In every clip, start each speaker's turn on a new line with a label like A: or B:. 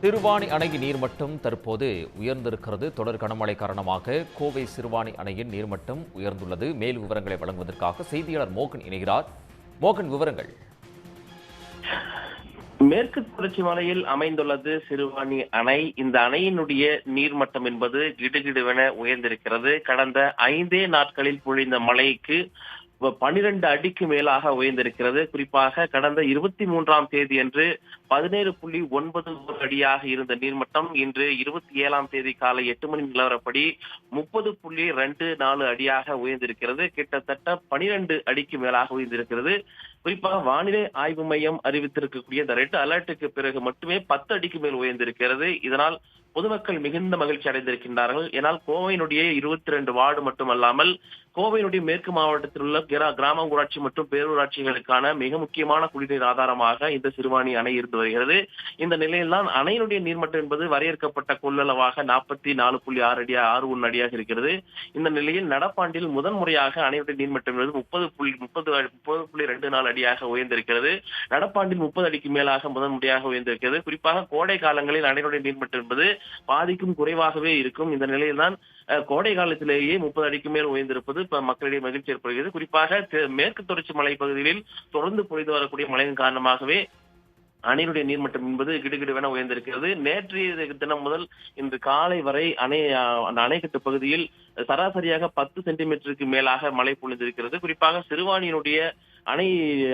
A: சிறுவாணி அணையின் நீர்மட்டம் தற்போது உயர்ந்திருக்கிறது. தொடர் கனமழை காரணமாக கோவை சிறுவாணி அணையின் நீர்மட்டம் உயர்ந்துள்ளது. மேல் விவரங்களை வழங்குவதற்காக செய்தியாளர் மோகன் இணைகிறார். மோகன், விவரங்கள்.
B: மேற்கு தொடர்ச்சி மலையில் அமைந்துள்ளது சிறுவாணி அணை. இந்த அணையினுடைய நீர்மட்டம் என்பது கிடுகிடுவென உயர்ந்திருக்கிறது. கடந்த 5 நாட்களில் பொழிந்த மழைக்கு 12 அடிக்கு மேலாக உயர்ந்திருக்கிறது. குறிப்பாக கடந்த 23ஆம் தேதி அன்று 17.9 அடியாக இருந்த நீர்மட்டம் இன்று 27ஆம் தேதி காலை 8 மணி நிலவரப்படி 30.24 அடியாக உயர்ந்திருக்கிறது. கிட்டத்தட்ட 12 அடிக்கு மேலாக உயர்ந்திருக்கிறது. குறிப்பாக வானிலை ஆய்வு மையம் அறிவித்திருக்கக்கூடிய இந்த ரெட் அலர்ட்டுக்கு பிறகு மட்டுமே 10 அடிக்கு மேல் உயர்ந்திருக்கிறது. இதனால் பொதுமக்கள் மிகுந்த மகிழ்ச்சி அடைந்திருக்கின்றார்கள். ஏனால் கோவையினுடைய 22 வார்டு மட்டுமல்லாமல் கோவையினுடைய மேற்கு மாவட்டத்தில் உள்ள கிராம ஊராட்சி மற்றும் பேரூராட்சிகளுக்கான மிக முக்கியமான குடிநீர் ஆதாரமாக இந்த சிறுவாணி அணை இருந்து வருகிறது. இந்த நிலையில்தான் அணையினுடைய நீர்மட்டம் என்பது வரையறுக்கப்பட்ட கொள்ளளவாக 44.6 அடியாக 61 அடியாக இருக்கிறது. இந்த நிலையில் நடப்பாண்டில் முதன்முறையாக அணையுடைய நீர்மட்டம் என்பது 30.24 அடியாக உயர்ந்திருக்கிறது. நடப்பாண்டில் 30 அடிக்கு மேலாக முதன்முறையாக உயர்ந்திருக்கிறது. குறிப்பாக கோடை காலங்களில் அணையினுடைய நீர்மட்டம் என்பது பாதிக்கும் குறைவாகவே இருக்கும். இந்த நிலையில்தான் கோடை காலத்திலேயே 30 அடிக்கு மேல் உயர்ந்திருப்பது மக்களிடையே மகிழ்ச்சி ஏற்படுகிறது. குறிப்பாக மேற்கு தொடர்ச்சி மலை பகுதிகளில் தொடர்ந்து பொழிந்து வரக்கூடிய மழையின் காரணமாகவே அணையினுடைய நீர்மட்டம் என்பது கிடுகிடுவென உயர்ந்திருக்கிறது. நேற்றைய தினம் முதல் இன்று காலை வரை அணைக்கட்டு பகுதியில் சராசரியாக 10 சென்டிமீட்டருக்கு மேலாக மழை பொழிந்திருக்கிறது. குறிப்பாக சிறுவாணியினுடைய அணை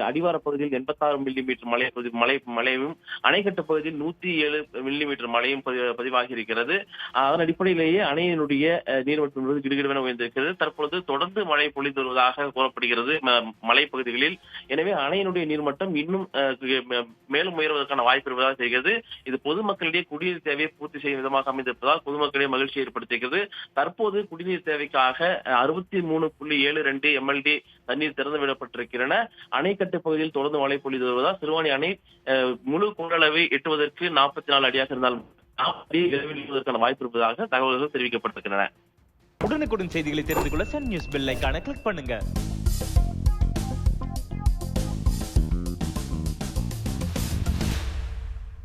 B: அடிவார பகுதியில் 86 மில்லிமீட்டர் மழையும் அணைக்கட்டு பகுதியில் 107 மில்லிமீட்டர் மழையும் பதிவாகி இருக்கிறது. அதன் அடிப்படையிலேயே அணையினுடைய நீர்மட்டம் என்பது கிடுகிடுவென உயர்ந்திருக்கிறது. தற்பொழுது தொடர்ந்து மழை பொழிந்து வருவதாக கூறப்படுகிறது மலைப்பகுதிகளில். எனவே அணையினுடைய நீர்மட்டம் இன்னும் மேலும் உயர்வதற்கான வாய்ப்பு இருப்பதாக தெரிகிறது. இது பொதுமக்களிடையே குடிநீர் தேவையை பூர்த்தி செய்யும் விதமாக அமைந்திருப்பதால் பொதுமக்களிடையே மகிழ்ச்சி ஏற்படுத்தியிருக்கிறது. தற்போது குடிநீர் தேவைக்காக 63.72 MLD தண்ணீர் திறந்து விடப்பட்டிருக்கின்றன. அணைக்கட்டு பகுதியில் தொடர்ந்து மழை பொழிந்து வருவதால் சிறுவாணி அணை முழு கொள்ளளவை எட்டுவதற்கு 44 அடியாக இருந்தால் 40 அடி விரைவில் எட்டுவதற்கான வாய்ப்பு இருப்பதாக தகவல்கள் தெரிவிக்கப்பட்டிருக்கின்றன.
C: உடனுக்குடன் செய்திகளை தெரிந்து கொள்ள சன் நியூஸ் பெல் ஐகானை கிளிக் பண்ணுங்க.